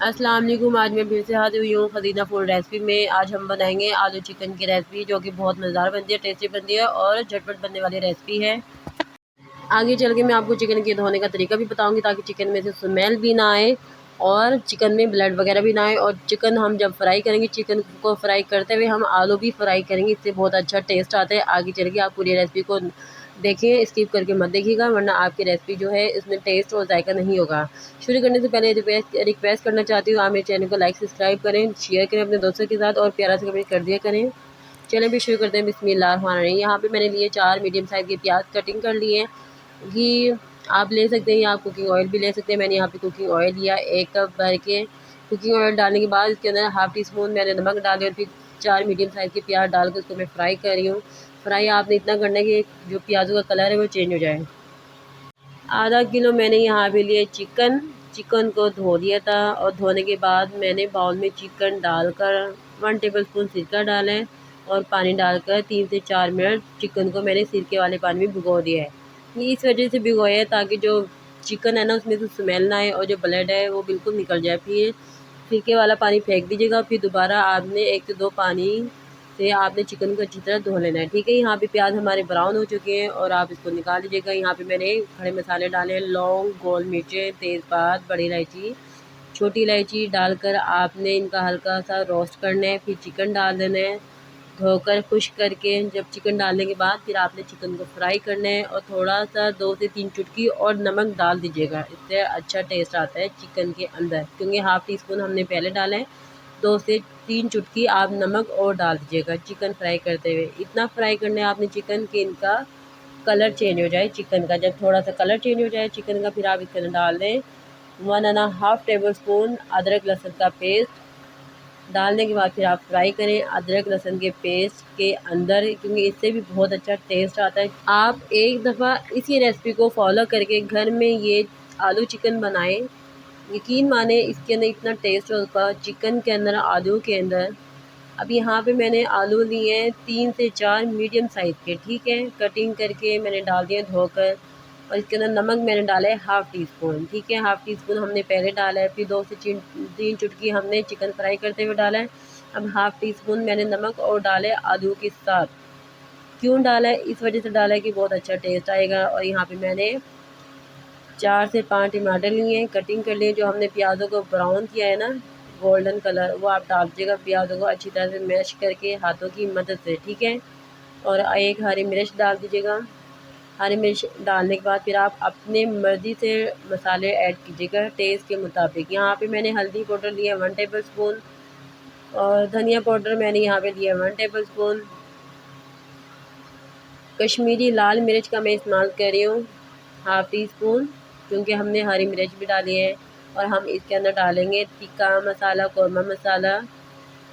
अस्सलाम वालेकुम। आज मैं फिर से हाजिर हुई हूँ खदीजा फूड रेसिपी में। आज हम बनाएंगे आलू चिकन की रेसिपी, जो कि बहुत मज़ेदार बनती है, टेस्टी बनती है और झटपट बनने वाली रेसिपी है। आगे चल के मैं आपको चिकन के धोने का तरीका भी बताऊंगी, ताकि चिकन में से स्मेल भी ना आए और चिकन में ब्लड वगैरह भी ना आए। और चिकन हम जब फ्राई करेंगे, चिकन को फ्राई करते हुए हम आलू भी फ्राई करेंगे, इससे बहुत अच्छा टेस्ट आता है। आगे चल के आप पूरी रेसिपी को देखिए, स्किप करके मत देखिएगा, वरना आपकी रेसिपी जो है इसमें टेस्ट और जायका नहीं होगा। शुरू करने से पहले रिक्वेस्ट करना चाहती हूँ, आप मेरे चैनल को लाइक सब्सक्राइब करें, शेयर करें अपने दोस्तों के साथ और प्यारा से कमेंट कर दिया करें। चलें भी शुरू करते हैं। बिस्मिल्लाहिर्रहमानिर्रहीम। यहाँ पे मैंने लिए 4 मीडियम साइज़ के प्याज कटिंग कर लिए। घी आप ले सकते हैं या आप कुकिंग ऑयल भी ले सकते हैं। मैंने यहाँ पे कुकिंग ऑयल लिया 1 कप भर के। कुकिंग ऑयल डालने के बाद इसके अंदर हाफ़ टी स्पून मैंने नमक डाले और फिर 4 मीडियम साइज़ के प्याज डालकर उसको मैं फ्राई कर रही हूँ। फ्राई आपने इतना करना है कि जो प्याज़ों का कलर है वो चेंज हो जाए। आधा किलो मैंने यहाँ पे लिए चिकन को धो लिया था और धोने के बाद मैंने बाउल में चिकन डालकर 1 टेबलस्पून सिरका डाला है और पानी डालकर 3 से 4 मिनट चिकन को मैंने सिरके वाले पानी में भिगो दिया है। ये इस वजह से भिगोया है ताकि जो चिकन है ना, उसमें से स्मेल ना आए और जो ब्लड है वो बिल्कुल निकल जाए। फिर सिरके वाला पानी फेंक दीजिएगा। फिर दोबारा आपने 1 से 2 पानी से आपने चिकन को अच्छी तरह धो लेना है। ठीक है, यहाँ पे प्याज हमारे ब्राउन हो चुके हैं और आप इसको निकाल लीजिएगा। यहाँ पे मैंने खड़े मसाले डाले, लौंग, गोल मिर्चें, तेज़पात, बड़ी इलायची, छोटी इलायची डालकर आपने इनका हल्का सा रोस्ट करना है। फिर चिकन डाल देना है धोकर खुश्क करके। जब चिकन डालने के बाद फिर आपने चिकन को फ्राई करना है और थोड़ा सा 2 से 3 चुटकी और नमक डाल दीजिएगा। इससे अच्छा टेस्ट आता है चिकन के अंदर, क्योंकि हाफ़ टी स्पून हमने पहले डाला है। 2 से 3 चुटकी आप नमक और डाल दीजिएगा चिकन फ्राई करते हुए। इतना फ्राई करना है आपने चिकन के इनका कलर चेंज हो जाए चिकन का। जब थोड़ा सा कलर चेंज हो जाए चिकन का, फिर आप इसके अंदर डाल दें 1½ टेबल स्पून अदरक लहसुन का पेस्ट। डालने के बाद फिर आप फ्राई करें अदरक लहसुन के पेस्ट के अंदर, क्योंकि इससे भी बहुत अच्छा टेस्ट आता है। आप एक दफ़ा इसी रेसिपी को फॉलो करके घर में ये आलू चिकन बनाएं, यकीन माने इसके अंदर इतना टेस्ट होगा चिकन के अंदर, आलू के अंदर। अब यहाँ पे मैंने आलू लिए हैं 3 से 4 मीडियम साइज़ के, ठीक है, कटिंग करके मैंने डाल दिए धोकर। और इसके अंदर नमक मैंने डाला है हाफ़ टी स्पून, ठीक है, हाफ़ टी स्पून हमने पहले डाला है। फिर 2 से 3 चुटकी हमने चिकन फ्राई करते हुए डाला है। अब हाफ़ टी स्पून मैंने नमक और डाले आलू के साथ। क्यों डाला है? इस वजह से डाला है कि बहुत अच्छा टेस्ट आएगा। और यहाँ पे मैंने 4 से 5 टमाटर लिए हैं, कटिंग कर लिए। जो हमने प्याज़ों को ब्राउन किया है ना, गोल्डन कलर, वो आप डाल दीजिएगा प्याज़ों को अच्छी तरह से मैश करके हाथों की मदद से, ठीक है। और 1 हरी मिर्च डाल दीजिएगा। हरी मिर्च डालने के बाद फिर आप अपने मर्ज़ी से मसाले ऐड कीजिएगा टेस्ट के मुताबिक। यहाँ पे मैंने हल्दी पाउडर लिया 1 टेबल स्पून और धनिया पाउडर मैंने यहाँ पे लिया 1 टेबल स्पून। कश्मीरी लाल मिर्च का मैं इस्तेमाल कर रही हूँ हाफ़ टी स्पून, क्योंकि हमने हरी मिर्च भी डाली है। और हम इसके अंदर डालेंगे टिक्का मसाला, कौरमा मसाला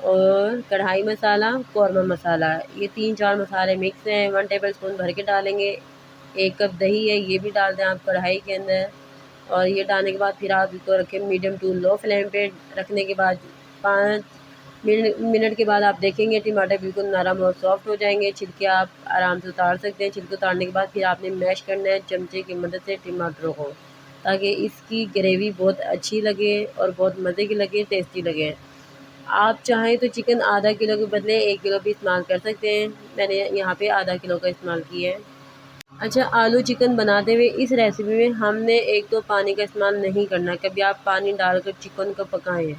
और कढ़ाई मसाला, कौरमा मसाला। ये 3-4 मसाले मिक्स हैं, 1 टेबल स्पून भर के डालेंगे। 1 कप दही है, ये भी डाल दें आप कढ़ाई के अंदर। और ये डालने के बाद फिर आप इसको रखें मीडियम टू लो फ्लेम पे। रखने के बाद 5 मिनट के बाद आप देखेंगे टमाटर बिल्कुल नरम और सॉफ्ट हो जाएंगे। छिलके आप आराम से उतार सकते हैं। छिलके उतारने के बाद फिर आपने मैश करना है चमचे की मदद से टमाटरों को, ताकि इसकी ग्रेवी बहुत अच्छी लगे और बहुत मज़े की लगे, टेस्टी लगे। आप चाहें तो चिकन आधा किलो के बदले 1 किलो भी इस्तेमाल कर सकते हैं। मैंने यहाँ पे आधा किलो का इस्तेमाल किया है। अच्छा, आलू चिकन बनाते हुए इस रेसिपी में हमने एक तो पानी का इस्तेमाल नहीं करना। कभी आप पानी डालकर चिकन को पकाएं,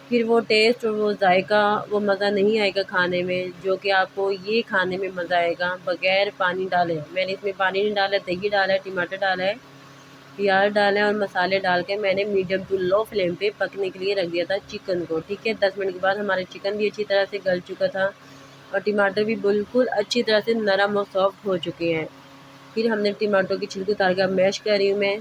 फिर वो टेस्ट और वो जायका, वो मज़ा नहीं आएगा खाने में, जो कि आपको ये खाने में मज़ा आएगा बग़ैर पानी डाले। मैंने इसमें पानी नहीं डाला, दही डाला है, टमाटर डाला है, प्याज डाला है और मसाले डाल के मैंने मीडियम टू लो फ्लेम पे पकने के लिए रख दिया था चिकन को, ठीक है। 10 मिनट के बाद हमारे चिकन भी अच्छी तरह से गल चुका था और टमाटर भी बिल्कुल अच्छी तरह से नरम और सॉफ्ट हो चुके हैं। फिर हमने टमाटो की छिलके उतार के अब मैश कर रही हूँ मैं।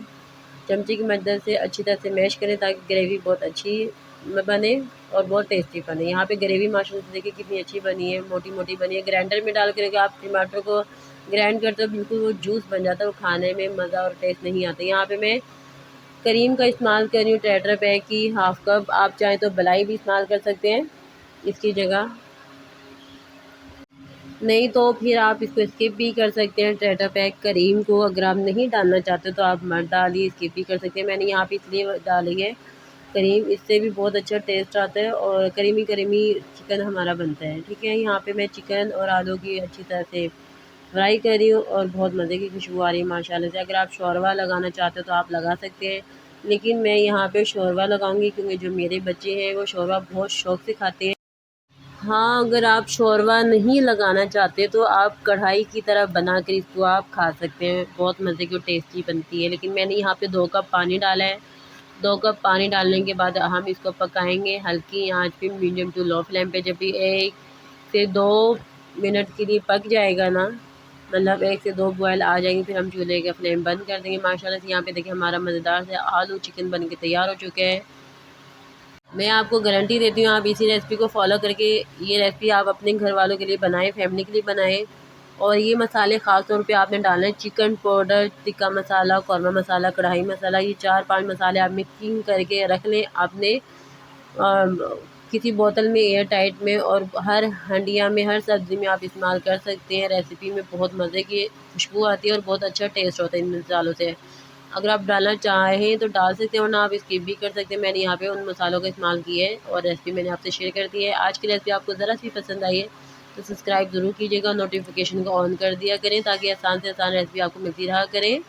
चमचे की मदद से अच्छी तरह से मैश करें ताकि ग्रेवी बहुत अच्छी बने और बहुत टेस्टी बने। यहाँ पे ग्रेवी माशाल्लाह से देखिए कितनी अच्छी बनी है, मोटी मोटी बनी है। ग्राइंडर में डाल कर आप टमाटर को ग्राइंड करते हो बिल्कुल वो जूस बन जाता है, वो खाने में मज़ा और टेस्ट नहीं आता। यहाँ पे मैं करीम का इस्तेमाल कर रही हूँ टेट्रा पैक की हाफ़ कप। आप चाहें तो मलाई भी इस्तेमाल कर सकते हैं इसकी जगह, नहीं तो फिर आप इसको स्किप भी कर सकते हैं। टेट्रा पैक करीम को अगर आप नहीं डालना चाहते तो आप मत डालिए, स्किप भी कर सकते हैं। मैंने यहाँ पे इसलिए डाली है करीम, इससे भी बहुत अच्छा टेस्ट आता है और करीमी करीमी चिकन हमारा बनता है। ठीक है, यहाँ पे मैं चिकन और आलू की अच्छी तरह से फ्राई कर रही हूँ और बहुत मज़े की खुशबू आ रही है माशाल्लाह से। अगर आप शोरवा लगाना चाहते हो तो आप लगा सकते हैं, लेकिन मैं यहाँ पे शोरवा लगाऊंगी क्योंकि जो मेरे बच्चे हैं वो शोरवा बहुत शौक़ से खाते हैं। हाँ, अगर आप शोरवा नहीं लगाना चाहते तो आप कढ़ाई की तरह बना कर इसको आप खा सकते हैं, बहुत मज़े की और टेस्टी बनती है। लेकिन मैंने यहाँ पे 2 कप पानी डाला है। 2 कप पानी डालने के बाद हम इसको पकाएंगे हल्की आंच पे, मीडियम टू लो फ्लेम पे। जब भी 1 से 2 मिनट के लिए पक जाएगा ना, मतलब 1 से 2 बॉयल आ जाएंगे, फिर हम चूल्हे का फ्लेम बंद कर देंगे। माशाल्लाह से यहाँ पे देखिए हमारा मज़ेदार से आलू चिकन बन के तैयार हो चुके हैं। मैं आपको गारंटी देती हूँ, आप इसी रेसिपी को फॉलो करके ये रेसिपी आप अपने घर वालों के लिए बनाएं, फैमिली के लिए बनाएं। और ये मसाले ख़ास तौर पे आपने डालना है, चिकन पाउडर, टिक्का मसाला, कौरमा मसाला, कढ़ाई मसाला, ये 4-5 मसाले आप मिक्सिंग करके रख लें आपने किसी बोतल में एयर टाइट में, और हर हंडिया में, हर सब्ज़ी में आप इस्तेमाल कर सकते हैं। रेसिपी में बहुत मज़े की खुशबू आती है और बहुत अच्छा टेस्ट होता है इन मसालों से। अगर आप डालना चाहें तो डाल सकते हैं, वरना आप स्किप भी कर सकते हैं। मैंने यहाँ पे उन मसालों का इस्तेमाल किया है और रेसिपी मैंने आपसे शेयर कर दी है। आज की रेसिपी आपको ज़रा सी पसंद आई है तो सब्सक्राइब ज़रूर कीजिएगा, नोटिफिकेशन को ऑन कर दिया करें ताकि आसान से आसान रेसिपी आपको मिलती रहा करें।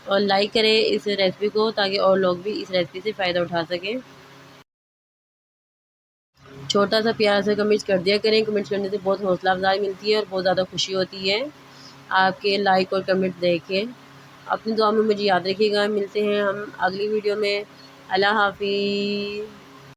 और लाइक करें इस रेसिपी को ताकि और लोग भी इस रेसिपी से फ़ायदा उठा सकें। छोटा सा प्यारा सा कमेंट कर दिया करें, कमेंट्स करने से बहुत हौसला अफजाई मिलती है और बहुत ज़्यादा खुशी होती है आपके लाइक और कमेंट देख के। अपनी दुआ में मुझे याद रखिएगा। मिलते हैं हम अगली वीडियो में। अल्लाह हाफ़िज़।